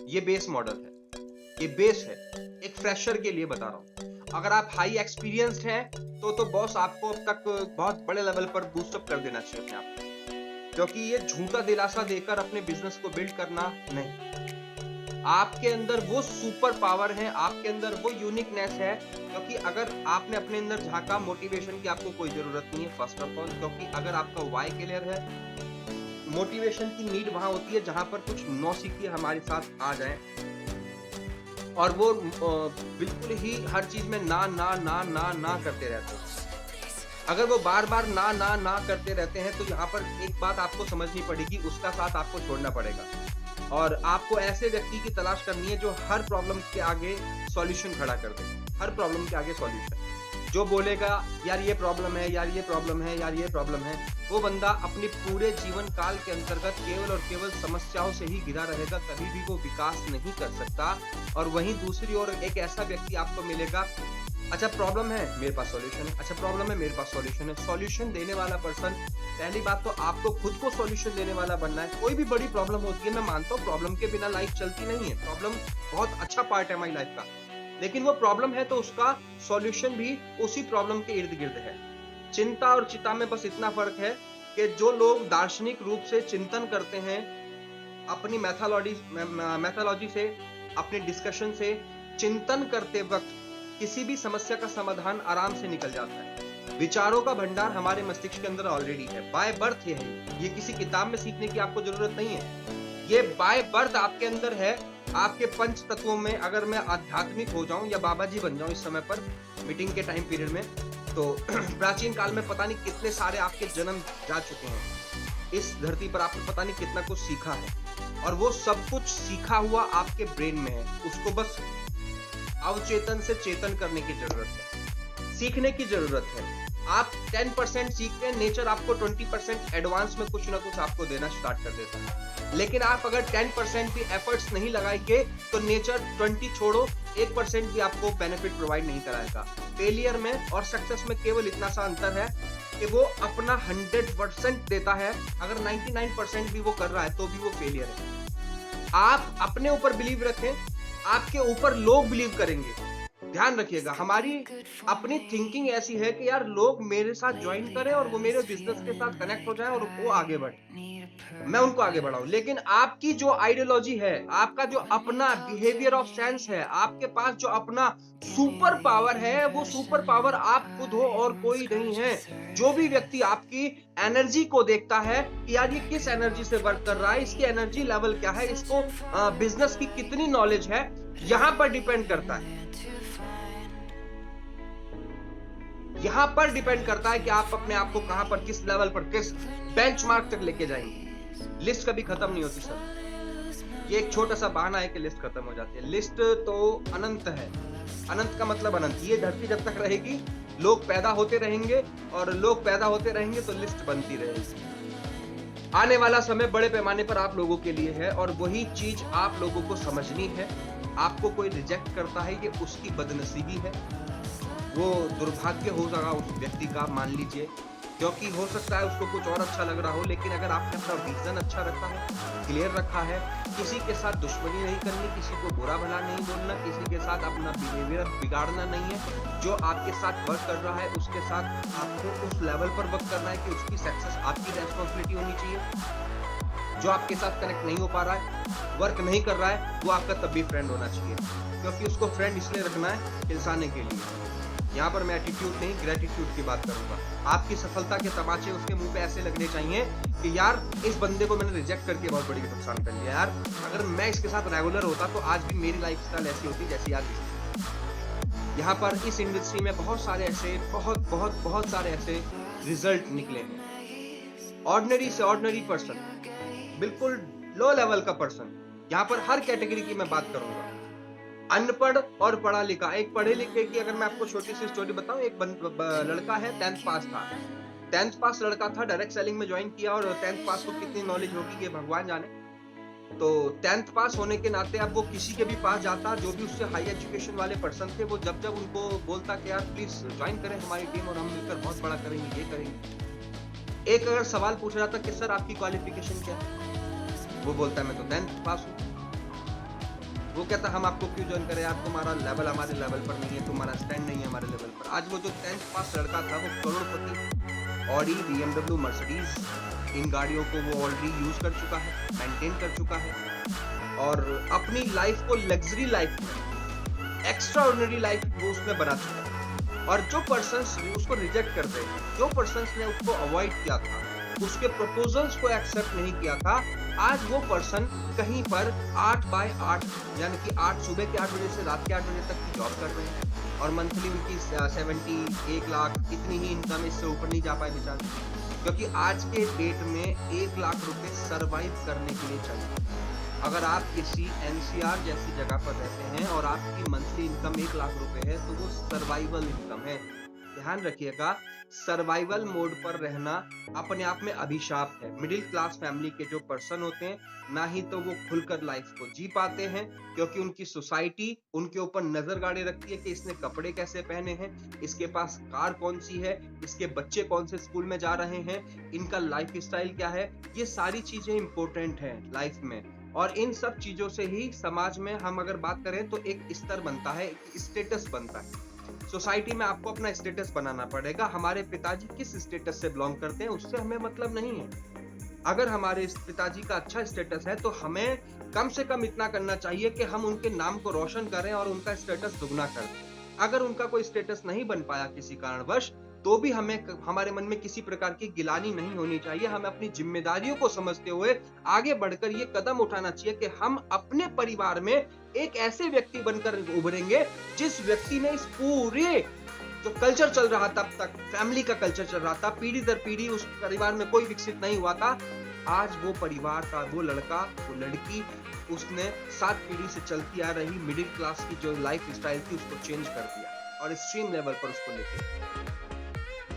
ये base model है, ये बेस है। एक फ्रेशर के लिए बता रहा हूँ। अगर आप हाई एक्सपीरियंस्ड हैं तो बॉस आपको अब तक बहुत बड़े लेवल पर बूस्ट अप कर देना चाहिए अपने आप को। क्योंकि ये झूठा दिलासा देकर अपने बिजनेस को बिल्ड करना नहीं। आपके अंदर वो सुपर पावर है, आपके अंदर वो यूनिकनेस है। क्योंकि अगर आपने अपने अंदर झांका, मोटिवेशन की आपको कोई जरूरत नहीं है फर्स्ट ऑफ ऑल। क्योंकि अगर आपका व्हाई क्लियर है, मोटिवेशन की नीड वहां होती है जहां पर कुछ नौसिखिए हमारे साथ आ जाएं और वो बिल्कुल ही हर चीज में ना ना ना ना ना करते रहते हैं। अगर वो बार बार ना ना ना करते रहते हैं तो यहाँ पर एक बात आपको समझनी पड़ेगी, उसका साथ आपको छोड़ना पड़ेगा। और आपको ऐसे व्यक्ति की तलाश करनी है जो हर प्रॉब्लम के आगे सॉल्यूशन खड़ा कर दे। हर प्रॉब्लम के आगे सॉल्यूशन जो बोलेगा यार ये प्रॉब्लम है, यार ये प्रॉब्लम है, यार ये प्रॉब्लम है, वो बंदा अपने पूरे जीवन काल के अंतर्गत केवल और केवल समस्याओं से ही घिरा रहेगा, कभी भी वो विकास नहीं कर सकता। और वहीं दूसरी ओर एक ऐसा व्यक्ति आपको मिलेगा, अच्छा प्रॉब्लम है मेरे पास सॉल्यूशन है, अच्छा प्रॉब्लम है मेरे पास सॉल्यूशन है। सॉल्यूशन देने वाला पर्सन, पहली बात तो आपको खुद को सॉल्यूशन देने वाला बनना है। कोई भी बड़ी प्रॉब्लम होती है, मैं मानता हूँ प्रॉब्लम के बिना लाइफ चलती नहीं है, प्रॉब्लम बहुत अच्छा पार्ट है हमारी लाइफ का। लेकिन वो प्रॉब्लम है तो उसका सॉल्यूशन भी उसी प्रॉब्लम के इर्द गिर्द है। चिंता और चिता में बस इतना फर्क है कि जो लोग दार्शनिक रूप से चिंतन करते हैं, अपनी मैथोलॉजी से, अपने डिस्कशन से चिंतन करते वक्त किसी भी समस्या का समाधान आराम से निकल जाता है। विचारों का भंडार हमारे मस्तिष्क के अंदर ऑलरेडी है, बाय बर्थ है। ये किसी किताब में सीखने की आपको जरूरत नहीं है, ये बाय बर्थ आपके अंदर है। आपके पंच तत्वों में अगर मैं आध्यात्मिक हो जाऊं या बाबा जी बन जाऊं इस समय पर मीटिंग के टाइम पीरियड में, तो प्राचीन काल में पता नहीं कितने सारे आपके जन्म जा चुके हैं। इस धरती पर आपने पता नहीं कितना कुछ सीखा है और वो सब कुछ सीखा हुआ आपके ब्रेन में है। उसको बस अवचेतन से चेतन करने की जरूरत है, सीखने की जरूरत है। आप 10% सीखते हैं, नेचर आपको 20% एडवांस में कुछ ना कुछ आपको देना स्टार्ट कर देता है। लेकिन आप अगर 10% भी एफर्ट्स नहीं लगाएंगे तो नेचर 20 छोड़ो 1% भी आपको बेनिफिट प्रोवाइड नहीं कराएगा। फेलियर में और सक्सेस में केवल इतना सा अंतर है कि वो अपना 100% देता है, अगर 99% भी वो कर रहा है तो भी वो फेलियर है। आप अपने ऊपर बिलीव रखें, आपके ऊपर लोग बिलीव करेंगे। ध्यान रखिएगा, हमारी अपनी थिंकिंग ऐसी है कि यार लोग मेरे साथ ज्वाइन करें और वो मेरे बिजनेस के साथ कनेक्ट हो जाए और वो आगे बढ़े, मैं उनको आगे बढ़ाऊं। लेकिन आपकी जो आइडियोलॉजी है, आपका जो अपना बिहेवियर ऑफ सेंस है, आपके पास जो अपना सुपर पावर है, वो सुपर पावर आप खुद हो और कोई नहीं है। जो भी व्यक्ति आपकी एनर्जी को देखता है कि यार ये किस एनर्जी से वर्क कर रहा है, इसकी एनर्जी लेवल क्या है, इसको बिजनेस की कितनी नॉलेज है, यहां पर डिपेंड करता है। यहां पर डिपेंड करता है कि आप अपने आप को कहां पर, किस लेवल पर, किस बेंचमार्क तक लेके जाएंगे। लिस्ट कभी खत्म नहीं होती सर, ये एक छोटा सा बहाना है कि लिस्ट खत्म हो जाती है। लिस्ट तो अनंत है, अनंत का मतलब अनंत। ये धरती जब तक रहेगी, लोग पैदा होते रहेंगे और लोग पैदा होते रहेंगे तो लिस्ट बनती रहेगी। आने वाला समय बड़े पैमाने पर आप लोगों के लिए है और वही चीज आप लोगों को समझनी है। आपको कोई रिजेक्ट करता है, ये उसकी बदनसीबी है, वो दुर्भाग्य हो रहा उस व्यक्ति का, मान लीजिए, क्योंकि हो सकता है उसको कुछ और अच्छा लग रहा हो। लेकिन अगर आपने अपना विजन अच्छा रखा है, क्लियर रखा है, किसी के साथ दुश्मनी नहीं करनी, किसी को बुरा भला नहीं बोलना, किसी के साथ अपना बिहेवियर बिगाड़ना नहीं है। जो आपके साथ वर्क कर रहा है उसके साथ आपको उस लेवल पर वर्क करना है कि उसकी सक्सेस आपकी रेस्पॉन्सिबिलिटी होनी चाहिए। जो आपके साथ कनेक्ट नहीं हो पा रहा है, वर्क नहीं कर रहा है, वो आपका तब भी फ्रेंड होना चाहिए, क्योंकि उसको फ्रेंड इसलिए रखना है इंसाने के लिए। यहाँ पर मैं एटीट्यूड नहीं, ग्रेटिट्यूड की बात करूंगा। आपकी सफलता के तमाचे उसके मुंह पे ऐसे लगने चाहिए कि यार इस बंदे को मैंने रिजेक्ट करके बहुत बड़ी नुकसान कर लिया। यार अगर मैं इसके साथ रेगुलर होता तो आज भी मेरी लाइफस्टाइल ऐसी होती जैसी आज इसकी। यहाँ पर इस इंडस्ट्री में बहुत सारे ऐसे बहुत सारे ऐसे रिजल्ट निकले हैं। ऑर्डिनरी से ऑर्डिनरी पर्सन, बिल्कुल लो लेवल का पर्सन, यहाँ पर हर कैटेगरी की मैं बात करूंगा। अनपढ़ और पढ़ा लिखा। एक पढ़े लिखे की अगर मैं आपको छोटी सी स्टोरी बताऊं, एक लड़का है, 10th पास था। 10th पास लड़का था, डायरेक्ट सेलिंग में ज्वाइन किया और 10th पास को कितनी नॉलेज होगी ये भगवान जाने। तो 10th पास होने के नाते अब वो किसी के भी पास जाता, जो भी उससे हाई एजुकेशन वाले पर्सन थे, वो जब उनको बोलता कि यार प्लीज ज्वाइन करें हमारी टीम और हम मिलकर बहुत बड़ा करेंगे, ये करेंगे। एक अगर सवाल पूछा जाता कि सर आपकी क्वालिफिकेशन क्या है, वो बोलता है मैं तो 10th पास हूँ। वो कहता हम आपको क्यों ज्वाइन करें यार, तुम्हारा लेवल हमारे लेवल पर नहीं है, तुम्हारा स्टैंड नहीं है हमारे लेवल पर। आज वो जो 10th पास लड़का था वो करोड़पति, ऑडी, BMW, मर्सिडीज, इन गाड़ियों को वो ऑलरेडी यूज कर चुका है, मेंटेन कर चुका है और अपनी लाइफ को luxury life, extra ordinary life वो उसने बना चुका है। और जो पर्सन्स उसको रिजेक्ट करते हैं, जो पर्सन्स ने उसको अवॉइड किया था, उसके प्रपोजल्स को एक्सेप्ट नहीं किया था, आज वो पर्सन कहीं पर 8 बाय 8 यानी कि 8 सुबह के 8 बजे से रात के 8 बजे तक की जॉब कर रहे हैं और मंथली उनकी 70 1 लाख इतनी ही इनकम, इससे ऊपर नहीं जा पाए बेचारे, क्योंकि आज के डेट में 1 लाख रुपए सरवाइव करने के लिए चाहिए। अगर आप किसी NCR जैसी जगह पर रहते हैं और आपकी मंथली इनकम 1 लाख रुपए है तो वो सर्वाइवल इनकम है। ध्यान रखिएगा, सर्वाइवल मोड पर रहना अपने आप में अभिशाप है। मिडिल क्लास फैमिली के जो पर्सन होते हैं, ना ही तो वो खुलकर लाइफ को जी पाते हैं, क्योंकि उनकी सोसाइटी उनके ऊपर नजर गाड़े रखती है कि इसने कपड़े कैसे पहने हैं, इसके पास कार कौन सी है, इसके बच्चे कौन से स्कूल में जा रहे हैं, इनका लाइफ स्टाइल क्या है। ये सारी चीजें इंपॉर्टेंट हैं लाइफ में और इन सब चीजों से ही समाज में हम अगर बात करें तो एक स्तर बनता है, एक स्टेटस बनता है। सोसाइटी में आपको अपना स्टेटस बनाना पड़ेगा। हमारे पिताजी किस स्टेटस से बिलोंग करते हैं उससे हमें मतलब नहीं है। अगर हमारे पिताजी का अच्छा स्टेटस है तो हमें कम से कम इतना करना चाहिए कि हम उनके नाम को रोशन करें और उनका स्टेटस दुगना कर दें। अगर उनका कोई स्टेटस नहीं बन पाया किसी कारणवश, तो भी हमें हमारे मन में किसी प्रकार की गिलानी नहीं होनी चाहिए। हमें अपनी जिम्मेदारियों को समझते हुए आगे बढ़कर ये कदम उठाना चाहिए कि हम अपने परिवार में एक ऐसे व्यक्ति बनकर उभरेंगे जिस व्यक्ति ने इस पूरे जो कल्चर चल रहा तब तक, फैमिली का कल्चर चल रहा था, पीढ़ी दर पीढ़ी उस परिवार में कोई विकसित नहीं हुआ था, आज वो परिवार का वो लड़का, वो लड़की, उसने 7 पीढ़ी से चलती आ रही मिडिल क्लास की जो लाइफ स्टाइल थी उसको चेंज कर दिया और एक्सट्रीम लेवल पर उसको लेके।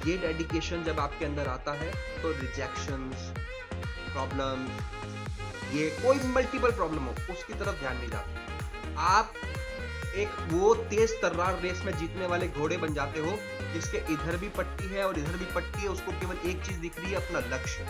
ये डेडिकेशन जब आपके अंदर आता है तो रिजेक्शंस, प्रॉब्लम, ये कोई मल्टीपल प्रॉब्लम हो उसकी तरफ ध्यान नहीं जाता। आप एक वो तेज तर्रार रेस में जीतने वाले घोड़े बन जाते हो जिसके इधर भी पट्टी है और इधर भी पट्टी है। उसको केवल एक चीज दिख रही है, अपना लक्ष्य।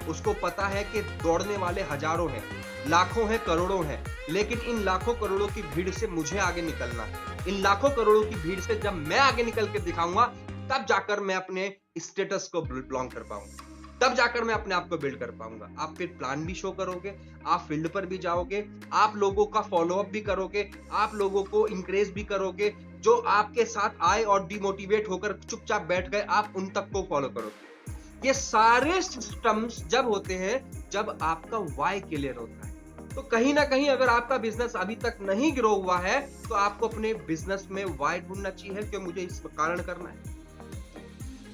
उसको पता है कि दौड़ने वाले हजारों हैं, लाखों हैं, करोड़ों हैं, लेकिन इन लाखों करोड़ों की भीड़ से मुझे आगे निकलना है। इन लाखों करोड़ों की भीड़ से जब मैं आगे निकल के दिखाऊंगा तब जाकर मैं अपने स्टेटस को बिलोंग कर पाऊंगा, तब जाकर मैं अपने आप को बिल्ड कर पाऊंगा। आप फिर प्लान भी शो करोगे, आप फील्ड पर भी जाओगे, आप लोगों का फॉलोअप भी करोगे, आप लोगों को इंकरेज भी करोगे। जो आपके साथ आए और डिमोटिवेट होकर चुपचाप बैठ गए, आप उन तक को फॉलो करोगे। ये सारे सिस्टम्स जब होते हैं जब आपका वाई क्लियर होता है। तो कहीं ना कहीं अगर आपका बिजनेस अभी तक नहीं ग्रो हुआ है तो आपको अपने बिजनेस में वाई ढूंढना चाहिए कि मुझे इस कारण करना है।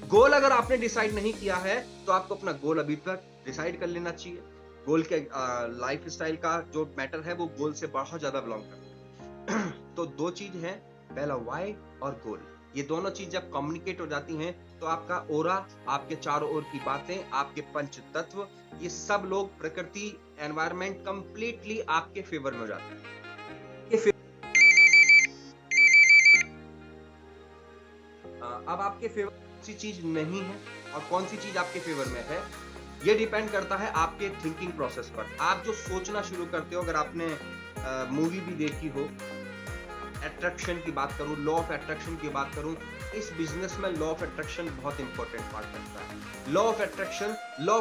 गोल अगर आपने डिसाइड नहीं किया है तो आपको अपना गोल अभी तक डिसाइड कर लेना चाहिए। गोल के लाइफ स्टाइल का जो मैटर है वो गोल से बहुत ज्यादा बिलोंग करता है। तो 2 चीज हैं, पहला वाई और गोल। ये दोनों चीज जब कम्युनिकेट हो जाती हैं तो आपका ओरा, आपके चारों ओर की बातें, आपके पंच तत्व, ये सब लोग, प्रकृति, एनवायरनमेंट कंप्लीटली आपके फेवर में हो जाते हैं। अब आपके फेवर कौन सी चीज नहीं है और कौन सी चीज आपके फेवर में है, ये डिपेंड करता है आपके थिंकिंग प्रोसेस पर। आप जो सोचना शुरू करते हो, अगर आपने मूवी भी देखी हो, अट्रैक्शन की बात करूं, लॉ ऑफ अट्रैक्शन की बात करूं, इस बिजनेस में लॉ ऑफ अट्रैक्शन बहुत इंपॉर्टेंट पार्ट करता है। लॉ ऑफ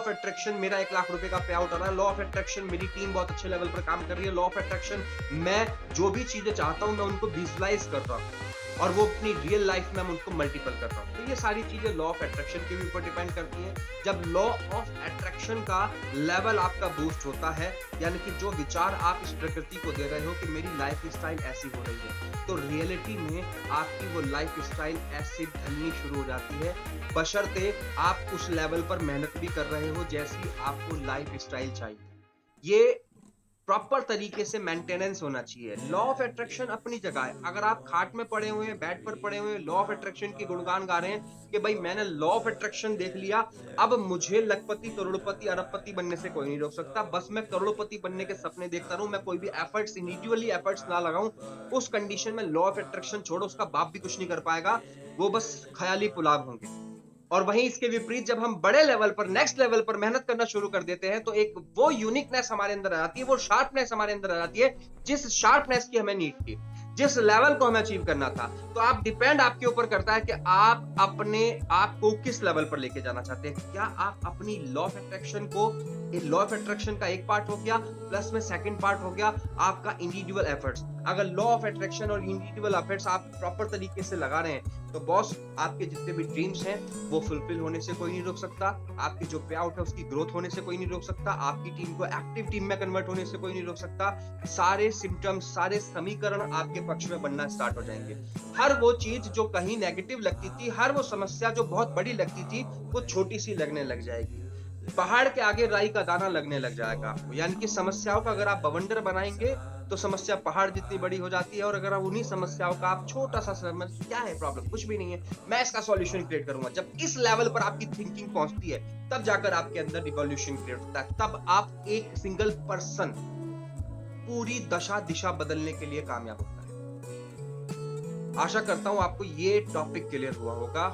अट्रैक्शन मेरा 1 लाख रुपए का पे आउट आ रहा है। लॉ ऑफ अट्रैक्शन मेरी टीम बहुत अच्छे लेवल पर काम कर रही है। लॉ ऑफ अट्रैक्शन मैं जो भी चीजें चाहता हूं मैं उनको विजुअलाइज कर रहा हूं और वो अपनी रियल लाइफ में हम उनको मल्टीपल कर रहा हूं। तो ये सारी चीजें लॉ ऑफ अट्रैक्शन के ऊपर डिपेंड करती हैं। जब लॉ ऑफ अट्रैक्शन का लेवल आपका बूस्ट होता है, यानी कि जो विचार आप इस प्रकृति को दे रहे हो कि मेरी लाइफ स्टाइल ऐसी हो रही है, तो रियलिटी में आपकी वो लाइफ स्टाइल ऐसे ढलनी शुरू हो जाती है, बशर्ते आप उस लेवल पर मेहनत भी कर रहे हो जैसी आपको लाइफ स्टाइल चाहिए। ये प्रॉपर तरीके से मेंटेनेंस होना चाहिए। लॉ ऑफ अट्रैक्शन अपनी जगह है। अगर आप खाट में पड़े हुए हैं, बेड पर पड़े हुए हैं, लॉ ऑफ अट्रैक्शन की गुणगान गा रहे हैं कि भाई मैंने लॉ ऑफ अट्रैक्शन देख लिया, अब मुझे लखपति, करोड़पति, अरबपति बनने से कोई नहीं रोक सकता, बस मैं करोड़पति बनने के सपने देखता रहूं, मैं कोई भी एफर्ट्स, इंडिविजुअली एफर्ट्स ना लगाऊं, उस कंडीशन में लॉ ऑफ अट्रैक्शन छोड़ो, उसका बाप भी कुछ नहीं कर पाएगा, वो बस ख्याली पुलाव होंगे। और वहीं इसके विपरीत जब हम बड़े लेवल पर, नेक्स्ट लेवल पर मेहनत करना शुरू कर देते हैं, तो एक वो यूनिकनेस हमारे अंदर आ जाती है, वो शार्पनेस हमारे अंदर आ जाती है, जिस शार्पनेस की हमें नीड थी, जिस लेवल को हमें अचीव करना था। तो आप डिपेंड आपके ऊपर करता है कि आप अपने आप को किस लेवल पर लेके जाना चाहते हैं। क्या आप अपनी लॉ ऑफ अट्रैक्शन को, लॉ ऑफ अट्रैक्शन का एक पार्ट हो गया, प्लस में सेकंड पार्ट हो गया आपका इंडिविजुअल एफर्ट्स। अगर लॉ ऑफ अट्रैक्शन और इंडिविजुअल एफर्ट्स आप प्रॉपर तरीके से लगा रहे हैं, तो बॉस आपके जितने भी ड्रीम्स हैं वो फुलफिल होने से कोई नहीं रोक सकता, आपकी जो पे आउट है उसकी ग्रोथ होने से कोई नहीं रोक सकता, आपकी टीम को एक्टिव टीम में कन्वर्ट होने से कोई नहीं रोक सकता। सारे सिम्टम्स, सारे समीकरण आपके पक्ष में बनना स्टार्ट हो जाएंगे। हर वो चीज जो कहीं नेगेटिव लगती थी, हर वो समस्या जो बहुत बड़ी लगती थी, वो छोटी सी लगने लग जाएगी। पहाड़ के आगे राई का दाना लगने लग जाएगा आपको। यानी कि समस्याओं का अगर आप बवंडर बनाएंगे तो समस्या पहाड़ जितनी बड़ी हो जाती है, और अगर आप उन्हीं समस्याओं का आप छोटा सा समझ, क्या है प्रॉब्लम, कुछ भी नहीं है, मैं इसका सॉल्यूशन क्रिएट करूंगा। जब इस लेवल पर आपकी थिंकिंग पहुंचती है, तब जाकर आपके अंदर रिवॉल्यूशन क्रिएट होता है। तब आप एक सिंगल पर्सन पूरी दशा दिशा बदलने के लिए कामयाब होता है। आशा करता हूं आपको ये टॉपिक क्लियर हुआ होगा।